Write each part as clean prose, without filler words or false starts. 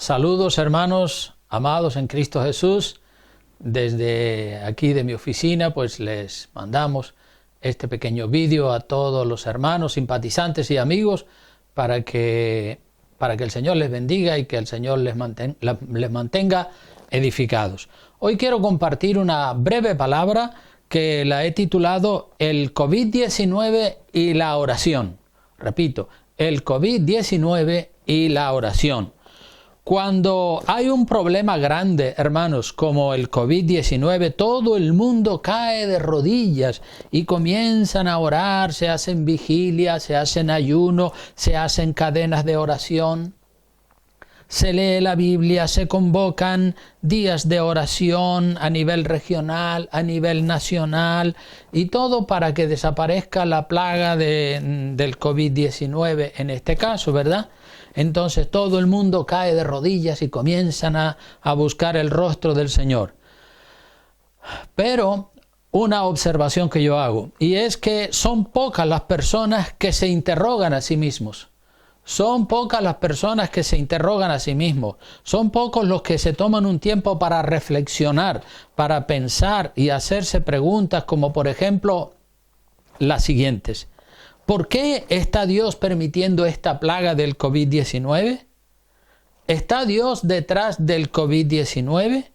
Saludos, hermanos amados en Cristo Jesús. Desde aquí de mi oficina pues les mandamos este pequeño vídeo a todos los hermanos, simpatizantes y amigos para que el Señor les bendiga y que el Señor les mantenga edificados. Hoy quiero compartir una breve palabra que la he titulado El COVID-19 y la oración. Repito, el COVID-19 y la oración. Cuando hay un problema grande, hermanos, como el COVID-19, todo el mundo cae de rodillas y comienzan a orar, se hacen vigilias, se hacen ayuno, se hacen cadenas de oración, se lee la Biblia, se convocan días de oración a nivel regional, a nivel nacional, y todo para que desaparezca la plaga del COVID-19 en este caso, ¿verdad? Entonces todo el mundo cae de rodillas y comienzan a buscar el rostro del Señor. Pero una observación que yo hago, y es que son pocas las personas que se interrogan a sí mismos. Son pocas las personas que se interrogan a sí mismos. Son pocos los que se toman un tiempo para reflexionar, para pensar y hacerse preguntas como por ejemplo las siguientes. ¿Por qué está Dios permitiendo esta plaga del COVID-19? ¿Está Dios detrás del COVID-19?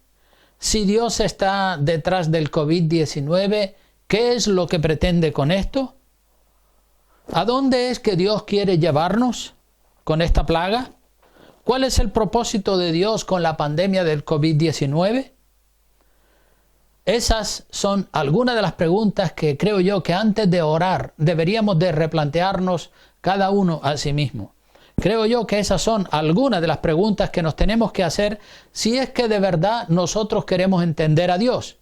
Si Dios está detrás del COVID-19, ¿qué es lo que pretende con esto? ¿A dónde es que Dios quiere llevarnos con esta plaga? ¿Cuál es el propósito de Dios con la pandemia del COVID-19? Esas son algunas de las preguntas que creo yo que antes de orar deberíamos de replantearnos cada uno a sí mismo. Creo yo que esas son algunas de las preguntas que nos tenemos que hacer si es que de verdad nosotros queremos entender a Dios.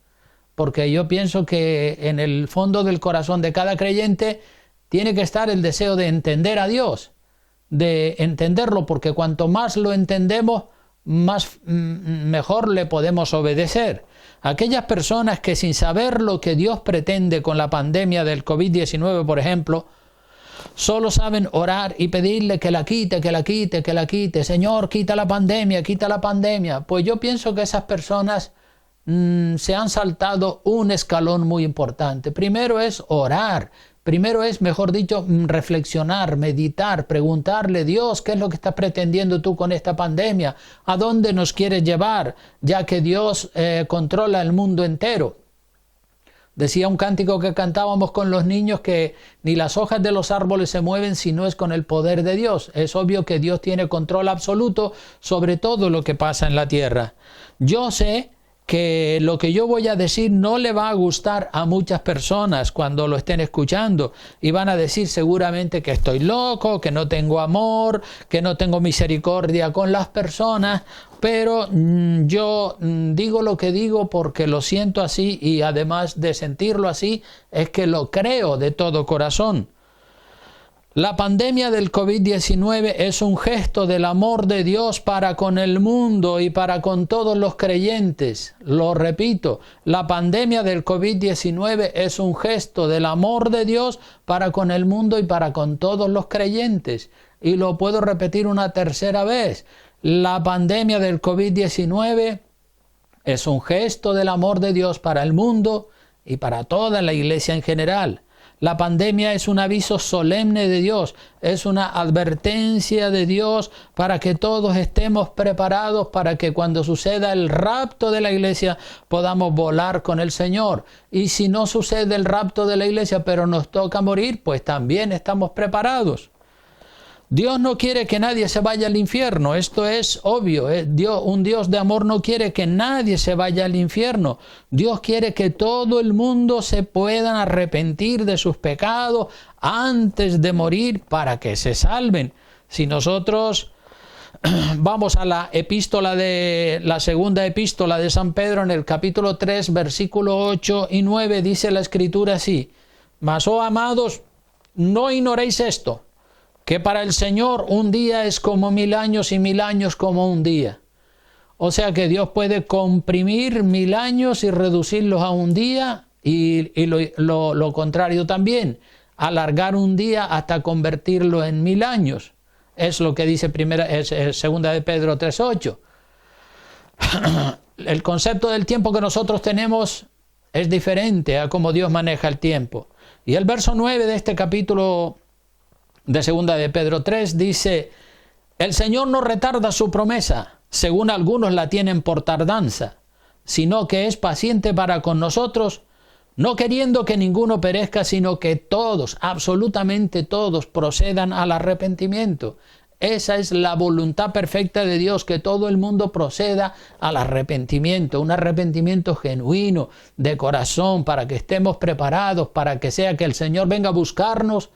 Porque yo pienso que en el fondo del corazón de cada creyente tiene que estar el deseo de entender a Dios, de entenderlo, porque cuanto más lo entendemos, mejor le podemos obedecer. Aquellas personas que sin saber lo que Dios pretende con la pandemia del COVID-19, por ejemplo, solo saben orar y pedirle que la quite, que la quite, que la quite. Señor, quita la pandemia, quita la pandemia. Pues yo pienso que esas personas se han saltado un escalón muy importante. Primero es orar. Primero es, mejor dicho, reflexionar, meditar, preguntarle, Dios, ¿qué es lo que estás pretendiendo tú con esta pandemia? ¿A dónde nos quieres llevar? Ya que Dios controla el mundo entero. Decía un cántico que cantábamos con los niños que ni las hojas de los árboles se mueven si no es con el poder de Dios. Es obvio que Dios tiene control absoluto sobre todo lo que pasa en la tierra. Yo sé que lo que yo voy a decir no le va a gustar a muchas personas cuando lo estén escuchando y van a decir seguramente que estoy loco, que no tengo amor, que no tengo misericordia con las personas, pero yo digo lo que digo porque lo siento así y además de sentirlo así es que lo creo de todo corazón. La pandemia del COVID-19 es un gesto del amor de Dios para con el mundo y para con todos los creyentes. Lo repito, la pandemia del COVID-19 es un gesto del amor de Dios para con el mundo y para con todos los creyentes. Y lo puedo repetir una tercera vez. La pandemia del COVID-19 es un gesto del amor de Dios para el mundo y para toda la iglesia en general. La pandemia es un aviso solemne de Dios, es una advertencia de Dios para que todos estemos preparados para que cuando suceda el rapto de la iglesia podamos volar con el Señor. Y si no sucede el rapto de la iglesia pero nos toca morir, pues también estamos preparados. Dios no quiere que nadie se vaya al infierno, esto es obvio. Un Dios de amor no quiere que nadie se vaya al infierno. Dios quiere que todo el mundo se puedan arrepentir de sus pecados antes de morir para que se salven. Si nosotros vamos a la segunda epístola de San Pedro en el capítulo 3, versículo 8 y 9, dice la Escritura así: Mas, oh amados, no ignoréis esto, que para el Señor un día es como 1000 años y 1000 años como un día. O sea que Dios puede comprimir 1000 años y reducirlos a un día y lo contrario también, alargar un día hasta convertirlo en 1000 años. Es lo que dice segunda de Pedro 3:8. El concepto del tiempo que nosotros tenemos es diferente a cómo Dios maneja el tiempo. Y el verso 9 de este capítulo de segunda de Pedro 3 dice: el Señor no retarda su promesa, según algunos la tienen por tardanza, sino que es paciente para con nosotros, no queriendo que ninguno perezca, sino que todos, absolutamente todos, procedan al arrepentimiento. Esa es la voluntad perfecta de Dios, que todo el mundo proceda al arrepentimiento, un arrepentimiento genuino, de corazón, para que estemos preparados, para que sea que el Señor venga a buscarnos,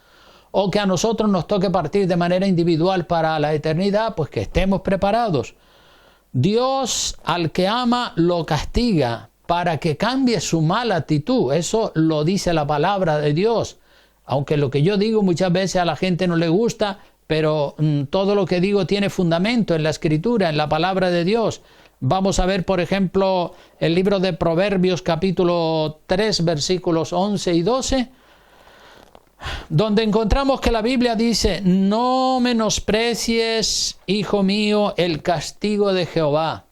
o que a nosotros nos toque partir de manera individual para la eternidad, pues que estemos preparados. Dios al que ama lo castiga para que cambie su mala actitud. Eso lo dice la palabra de Dios. Aunque lo que yo digo muchas veces a la gente no le gusta, pero todo lo que digo tiene fundamento en la Escritura, en la palabra de Dios. Vamos a ver, por ejemplo, el libro de Proverbios, capítulo 3, versículos 11 y 12, donde encontramos que la Biblia dice: no menosprecies, hijo mío, el castigo de Jehová.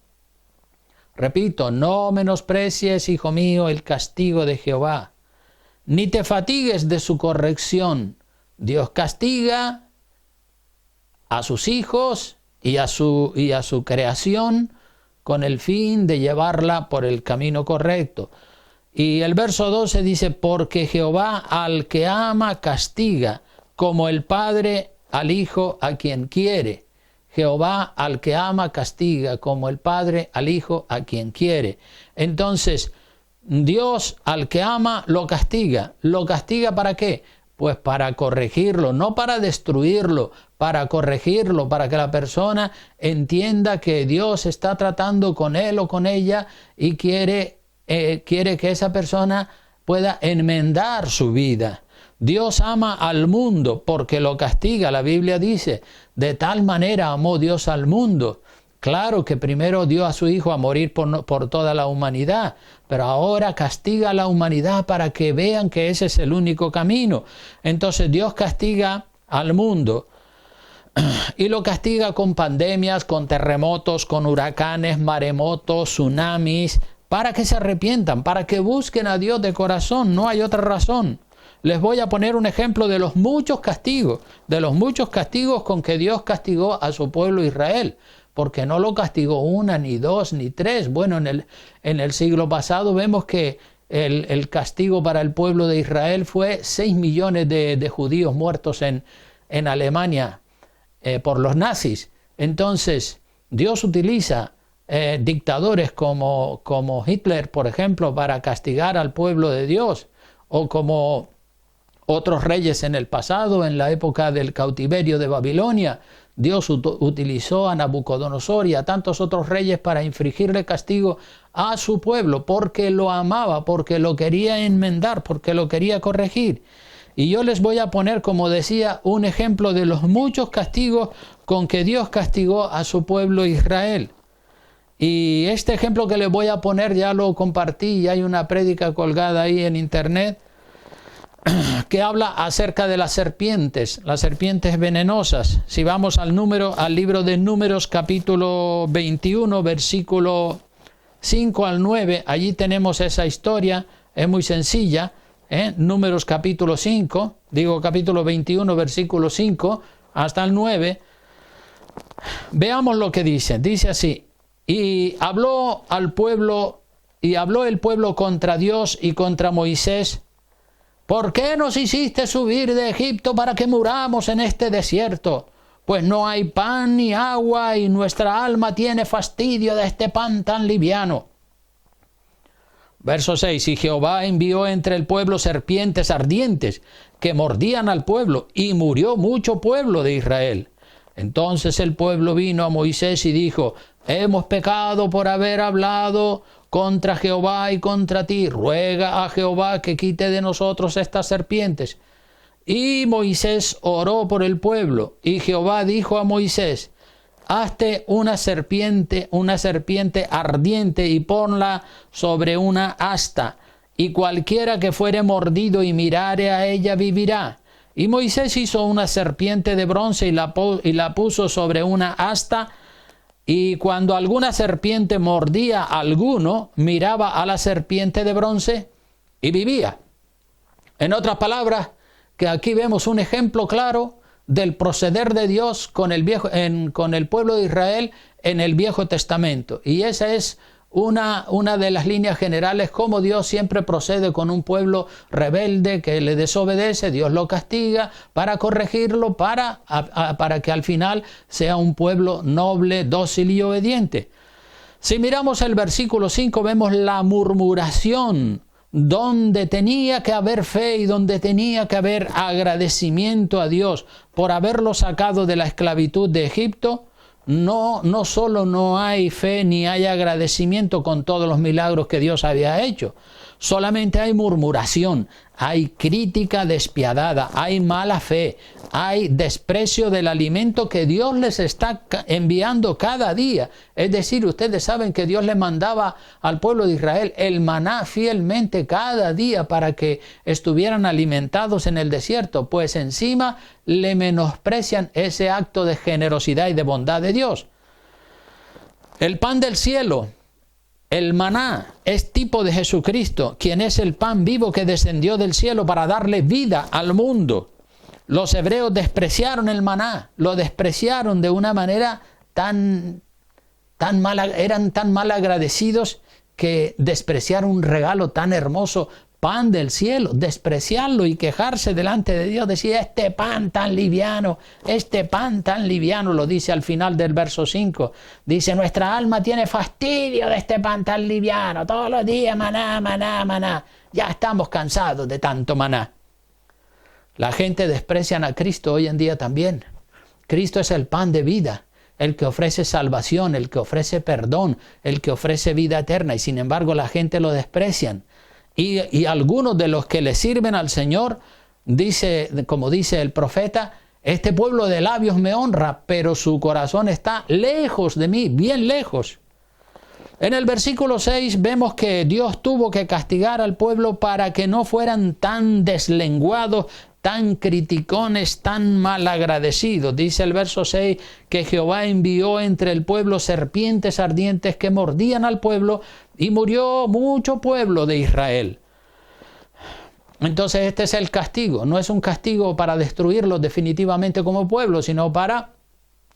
Repito, no menosprecies, hijo mío, el castigo de Jehová, ni te fatigues de su corrección. Dios castiga a sus hijos y a su creación con el fin de llevarla por el camino correcto. Y el verso 12 dice: porque Jehová al que ama castiga, como el padre al hijo a quien quiere. Jehová al que ama castiga, como el padre al hijo a quien quiere. Entonces, Dios al que ama lo castiga. ¿Lo castiga para qué? Pues para corregirlo, no para destruirlo, para corregirlo, para que la persona entienda que Dios está tratando con él o con ella y quiere que esa persona pueda enmendar su vida. Dios ama al mundo porque lo castiga. La Biblia dice: de tal manera amó Dios al mundo. Claro que primero dio a su Hijo a morir por toda la humanidad, pero ahora castiga a la humanidad para que vean que ese es el único camino. Entonces Dios castiga al mundo y lo castiga con pandemias, con terremotos, con huracanes, maremotos, tsunamis, para que se arrepientan, para que busquen a Dios de corazón. No hay otra razón. Les voy a poner un ejemplo de los muchos castigos con que Dios castigó a su pueblo Israel, porque no lo castigó una, ni dos, ni tres. Bueno, en el siglo pasado vemos que el castigo para el pueblo de Israel fue 6 millones de judíos muertos en Alemania por los nazis. Entonces, Dios utiliza dictadores como Hitler, por ejemplo, para castigar al pueblo de Dios, o como otros reyes en el pasado, en la época del cautiverio de Babilonia. Dios utilizó a Nabucodonosor y a tantos otros reyes para infligirle castigo a su pueblo, porque lo amaba, porque lo quería enmendar, porque lo quería corregir. Y yo les voy a poner, como decía, un ejemplo de los muchos castigos con que Dios castigó a su pueblo Israel. Y este ejemplo que les voy a poner ya lo compartí, y hay una prédica colgada ahí en internet que habla acerca de las serpientes venenosas. Si vamos al libro de Números, capítulo 21, versículo 5 al 9, allí tenemos esa historia, es muy sencilla, Números capítulo 21, versículo 5 hasta el 9. Veamos lo que dice así: y habló el pueblo contra Dios y contra Moisés: ¿por qué nos hiciste subir de Egipto para que muramos en este desierto? Pues no hay pan ni agua, y nuestra alma tiene fastidio de este pan tan liviano. Verso 6: y Jehová envió entre el pueblo serpientes ardientes que mordían al pueblo, y murió mucho pueblo de Israel. Entonces el pueblo vino a Moisés y dijo: hemos pecado por haber hablado contra Jehová y contra ti. Ruega a Jehová que quite de nosotros estas serpientes. Y Moisés oró por el pueblo, y Jehová dijo a Moisés: hazte una serpiente ardiente y ponla sobre una asta, y cualquiera que fuere mordido y mirare a ella vivirá. Y Moisés hizo una serpiente de bronce y la puso sobre una asta, y cuando alguna serpiente mordía a alguno, miraba a la serpiente de bronce y vivía. En otras palabras, que aquí vemos un ejemplo claro del proceder de Dios con el pueblo de Israel en el Viejo Testamento. Y esa es una de las líneas generales, cómo Dios siempre procede con un pueblo rebelde que le desobedece. Dios lo castiga para corregirlo, para que al final sea un pueblo noble, dócil y obediente. Si miramos el versículo 5, vemos la murmuración, donde tenía que haber fe y donde tenía que haber agradecimiento a Dios por haberlo sacado de la esclavitud de Egipto. No solo no hay fe ni hay agradecimiento con todos los milagros que Dios había hecho, solamente hay murmuración, hay crítica despiadada, hay mala fe, hay desprecio del alimento que Dios les está enviando cada día. Es decir, ustedes saben que Dios le mandaba al pueblo de Israel el maná fielmente cada día para que estuvieran alimentados en el desierto, pues encima le menosprecian ese acto de generosidad y de bondad de Dios. El pan del cielo, el maná, es tipo de Jesucristo, quien es el pan vivo que descendió del cielo para darle vida al mundo. Los hebreos despreciaron el maná, lo despreciaron de una manera tan mala, eran tan mal agradecidos que despreciaron un regalo tan hermoso, pan del cielo, despreciarlo y quejarse delante de Dios, decir, este pan tan liviano, lo dice al final del verso 5, dice, nuestra alma tiene fastidio de este pan tan liviano, todos los días maná, maná, maná, ya estamos cansados de tanto maná. La gente desprecia a Cristo hoy en día también. Cristo es el pan de vida, el que ofrece salvación, el que ofrece perdón, el que ofrece vida eterna, y sin embargo la gente lo desprecian. Y algunos de los que le sirven al Señor, como dice el profeta, este pueblo de labios me honra, pero su corazón está lejos de mí, bien lejos. En el versículo 6 vemos que Dios tuvo que castigar al pueblo para que no fueran tan deslenguados, tan criticones, tan malagradecidos. Dice el verso 6 que Jehová envió entre el pueblo serpientes ardientes que mordían al pueblo y murió mucho pueblo de Israel. Entonces este es el castigo. No es un castigo para destruirlos definitivamente como pueblo, sino para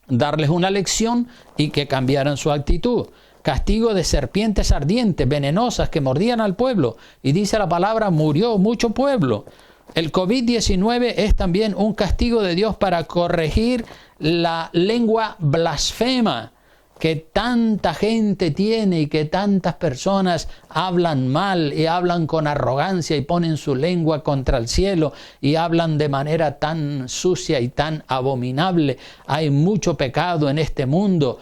darles una lección y que cambiaran su actitud. Castigo de serpientes ardientes, venenosas, que mordían al pueblo. Y dice la palabra, murió mucho pueblo. El COVID-19 es también un castigo de Dios para corregir la lengua blasfema que tanta gente tiene y que tantas personas hablan mal y hablan con arrogancia y ponen su lengua contra el cielo y hablan de manera tan sucia y tan abominable. Hay mucho pecado en este mundo.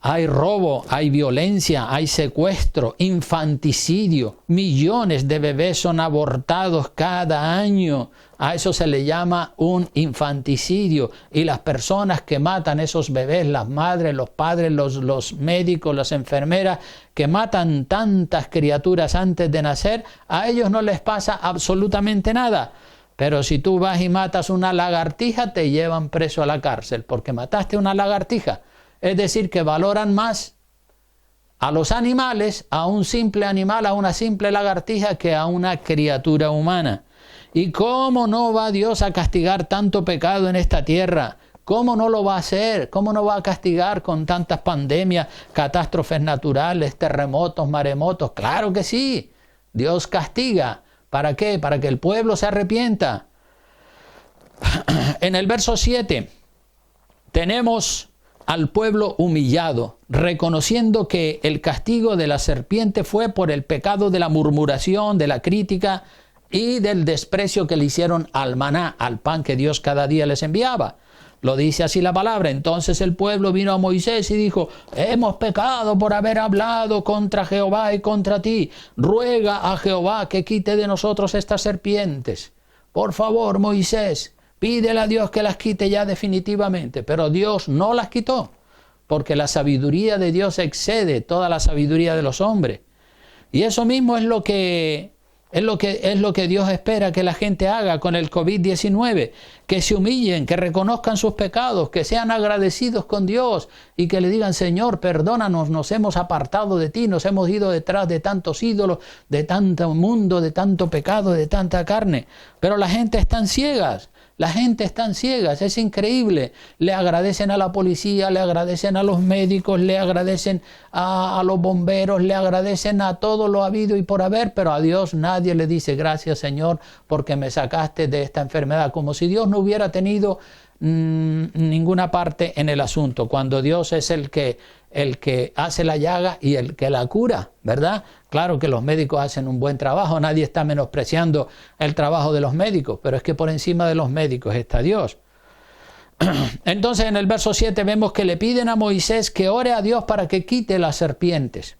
Hay robo, hay violencia, hay secuestro, infanticidio. Millones de bebés son abortados cada año. A eso se le llama un infanticidio. Y las personas que matan esos bebés, las madres, los padres, los médicos, las enfermeras, que matan tantas criaturas antes de nacer, a ellos no les pasa absolutamente nada. Pero si tú vas y matas una lagartija, te llevan preso a la cárcel porque mataste una lagartija. Es decir, que valoran más a los animales, a un simple animal, a una simple lagartija, que a una criatura humana. ¿Y cómo no va Dios a castigar tanto pecado en esta tierra? ¿Cómo no lo va a hacer? ¿Cómo no va a castigar con tantas pandemias, catástrofes naturales, terremotos, maremotos? ¡Claro que sí! Dios castiga. ¿Para qué? Para que el pueblo se arrepienta. En el verso 7 tenemos al pueblo humillado, reconociendo que el castigo de la serpiente fue por el pecado de la murmuración, de la crítica y del desprecio que le hicieron al maná, al pan que Dios cada día les enviaba. Lo dice así la palabra. Entonces el pueblo vino a Moisés y dijo, hemos pecado por haber hablado contra Jehová y contra ti. Ruega a Jehová que quite de nosotros estas serpientes. Por favor, Moisés, pídele a Dios que las quite ya definitivamente. Pero Dios no las quitó, porque la sabiduría de Dios excede toda la sabiduría de los hombres. Y eso mismo es lo que Es lo que Dios espera que la gente haga con el COVID-19, que se humillen, que reconozcan sus pecados, que sean agradecidos con Dios y que le digan, Señor, perdónanos, nos hemos apartado de ti, nos hemos ido detrás de tantos ídolos, de tanto mundo, de tanto pecado, de tanta carne. Pero la gente está ciegas. La gente está ciega, es increíble. Le agradecen a la policía, le agradecen a los médicos, le agradecen a los bomberos, le agradecen a todo lo habido y por haber, pero a Dios nadie le dice gracias, Señor, porque me sacaste de esta enfermedad, como si Dios no hubiera tenido ninguna parte en el asunto, cuando Dios es el que hace la llaga y el que la cura, ¿verdad? Claro que los médicos hacen un buen trabajo, nadie está menospreciando el trabajo de los médicos, pero es que por encima de los médicos está Dios. Entonces en el verso 7 vemos que le piden a Moisés que ore a Dios para que quite las serpientes.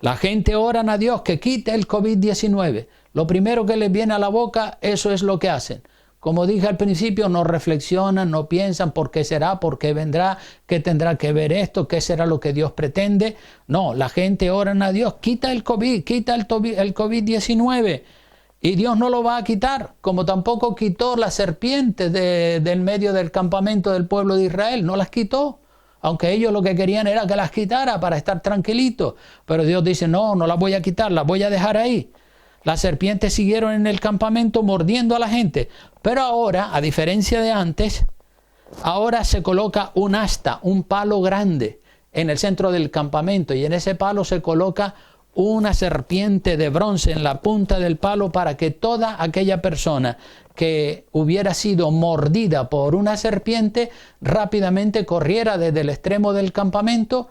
La gente ora a Dios que quite el COVID-19. Lo primero que les viene a la boca, eso es lo que hacen. Como dije al principio, no reflexionan, no piensan por qué será, por qué vendrá, qué tendrá que ver esto, qué será lo que Dios pretende. No, la gente ora a Dios, quita el COVID, quita el COVID-19. Y Dios no lo va a quitar, como tampoco quitó las serpientes del medio del campamento del pueblo de Israel, no las quitó. Aunque ellos lo que querían era que las quitara para estar tranquilitos. Pero Dios dice, no, no las voy a quitar, las voy a dejar ahí. Las serpientes siguieron en el campamento mordiendo a la gente. Pero ahora, a diferencia de antes, ahora se coloca un asta, un palo grande en el centro del campamento. Y en ese palo se coloca una serpiente de bronce en la punta del palo para que toda aquella persona que hubiera sido mordida por una serpiente rápidamente corriera desde el extremo del campamento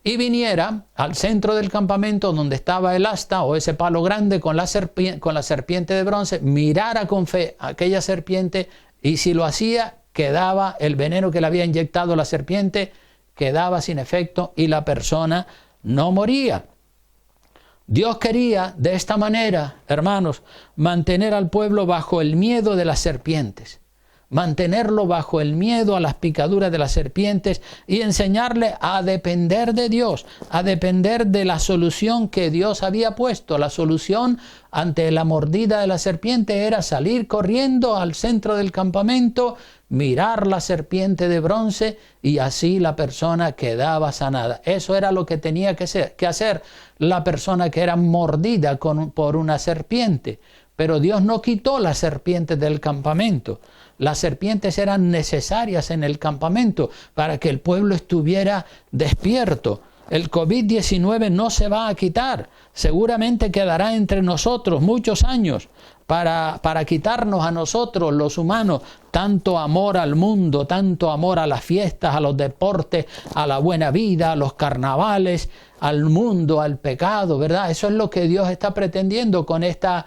y viniera al centro del campamento donde estaba el asta o ese palo grande con la serpiente de bronce, mirara con fe a aquella serpiente y si lo hacía, quedaba el veneno que le había inyectado la serpiente, quedaba sin efecto y la persona no moría. Dios quería de esta manera, hermanos, mantener al pueblo bajo el miedo de las serpientes. Mantenerlo bajo el miedo a las picaduras de las serpientes y enseñarle a depender de Dios, a depender de la solución que Dios había puesto. La solución ante la mordida de la serpiente era salir corriendo al centro del campamento, mirar la serpiente de bronce y así la persona quedaba sanada. Eso era lo que tenía que hacer la persona que era mordida por una serpiente. Pero Dios no quitó las serpientes del campamento. Las serpientes eran necesarias en el campamento para que el pueblo estuviera despierto. El COVID-19 no se va a quitar. Seguramente quedará entre nosotros muchos años para quitarnos a nosotros, los humanos, tanto amor al mundo, tanto amor a las fiestas, a los deportes, a la buena vida, a los carnavales, al mundo, al pecado, ¿verdad? Eso es lo que Dios está pretendiendo con esta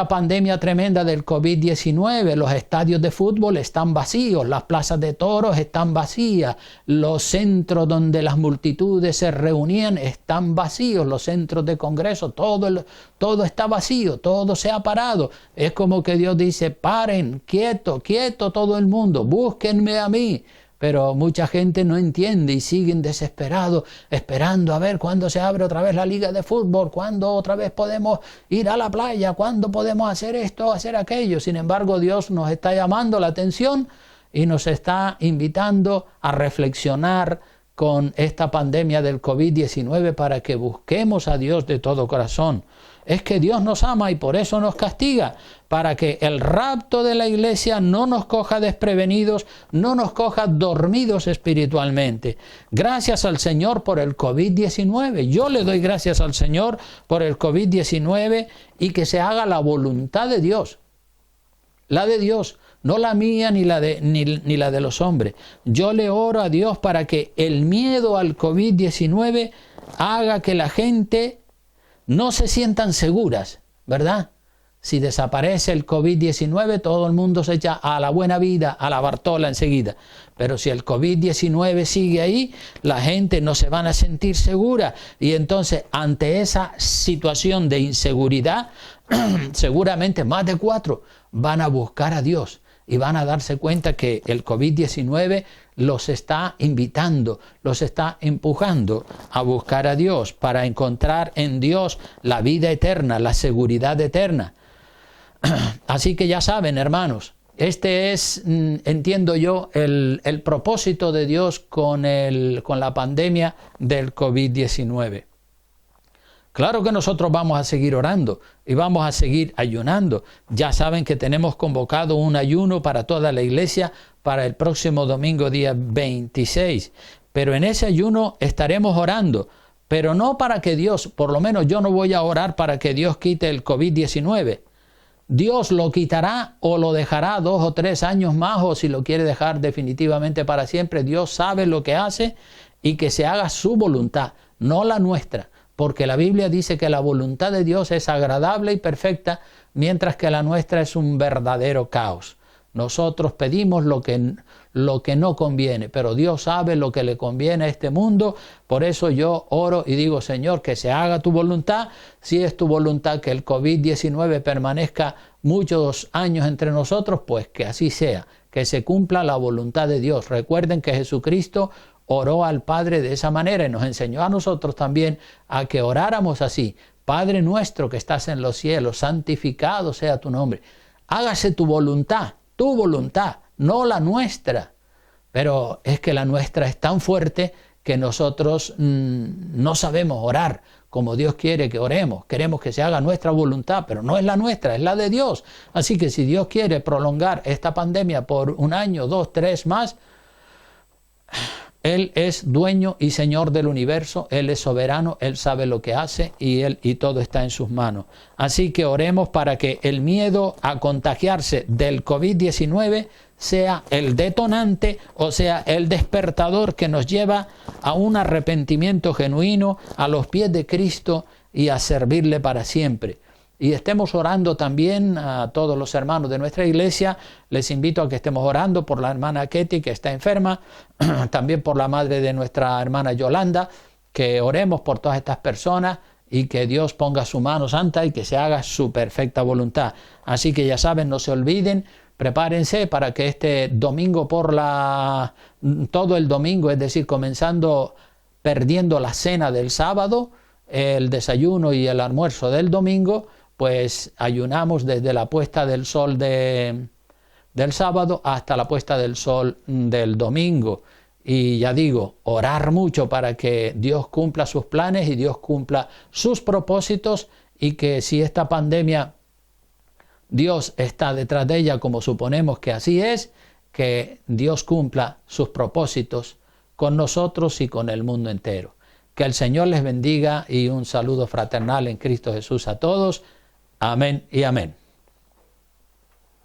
pandemia tremenda del COVID-19. Los estadios de fútbol están vacíos, las plazas de toros están vacías, los centros donde las multitudes se reunían están vacíos, los centros de congreso, todo está vacío, todo se ha parado. Es como que Dios dice, paren, quieto todo el mundo, búsquenme a mí. Pero mucha gente no entiende y siguen desesperados, esperando a ver cuándo se abre otra vez la liga de fútbol, cuándo otra vez podemos ir a la playa, cuándo podemos hacer esto, hacer aquello. Sin embargo, Dios nos está llamando la atención y nos está invitando a reflexionar con esta pandemia del COVID-19 para que busquemos a Dios de todo corazón. Es que Dios nos ama y por eso nos castiga, para que el rapto de la iglesia no nos coja desprevenidos, no nos coja dormidos espiritualmente. Gracias al Señor por el COVID-19. Yo le doy gracias al Señor por el COVID-19 y que se haga la voluntad de Dios. La de Dios, no la mía ni la de los hombres. Yo le oro a Dios para que el miedo al COVID-19 haga que la gente no se sientan seguras, ¿verdad? Si desaparece el COVID-19, todo el mundo se echa a la buena vida, a la Bartola enseguida. Pero si el COVID-19 sigue ahí, la gente no se van a sentir segura. Y entonces, ante esa situación de inseguridad, seguramente más de 4 van a buscar a Dios. y van a darse cuenta que el COVID-19 los está invitando, los está empujando a buscar a Dios para encontrar en Dios la vida eterna, la seguridad eterna. Así que ya saben, hermanos, este es, entiendo yo, el propósito de Dios con la pandemia del COVID-19. Claro que nosotros vamos a seguir orando y vamos a seguir ayunando. Ya saben que tenemos convocado un ayuno para toda la iglesia para el próximo domingo, día 26. Pero en ese ayuno estaremos orando, pero no para que Dios, por lo menos yo no voy a orar para que Dios quite el COVID-19. Dios lo quitará o lo dejará 2 o 3 años más, o si lo quiere dejar definitivamente para siempre. Dios sabe lo que hace y que se haga su voluntad, no la nuestra. Porque la Biblia dice que la voluntad de Dios es agradable y perfecta, mientras que la nuestra es un verdadero caos. Nosotros pedimos lo que no conviene, pero Dios sabe lo que le conviene a este mundo. Por eso yo oro y digo, Señor, que se haga tu voluntad. Si es tu voluntad que el COVID-19 permanezca muchos años entre nosotros, pues que así sea, que se cumpla la voluntad de Dios. Recuerden que Jesucristo oró al Padre de esa manera y nos enseñó a nosotros también a que oráramos así. Padre nuestro que estás en los cielos, santificado sea tu nombre. Hágase tu voluntad, no la nuestra. Pero es que la nuestra es tan fuerte que nosotros no sabemos orar como Dios quiere que oremos. Queremos que se haga nuestra voluntad, pero no es la nuestra, es la de Dios. Así que si Dios quiere prolongar esta pandemia por 1 año, 2, 3 más, Él es dueño y señor del universo, Él es soberano, Él sabe lo que hace y todo está en sus manos. Así que oremos para que el miedo a contagiarse del COVID-19 sea el detonante, o sea, el despertador que nos lleva a un arrepentimiento genuino a los pies de Cristo y a servirle para siempre. Y estemos orando también a todos los hermanos de nuestra iglesia. Les invito a que estemos orando por la hermana Ketty, que está enferma, también por la madre de nuestra hermana Yolanda, que oremos por todas estas personas y que Dios ponga su mano santa y que se haga su perfecta voluntad. Así que ya saben, no se olviden, prepárense para que este domingo todo el domingo, es decir, perdiendo la cena del sábado, el desayuno y el almuerzo del domingo, pues ayunamos desde la puesta del sol del sábado hasta la puesta del sol del domingo. Y ya digo, orar mucho para que Dios cumpla sus planes y Dios cumpla sus propósitos, y que si esta pandemia Dios está detrás de ella, como suponemos que así es, que Dios cumpla sus propósitos con nosotros y con el mundo entero. Que el Señor les bendiga y un saludo fraternal en Cristo Jesús a todos. Amén y amén.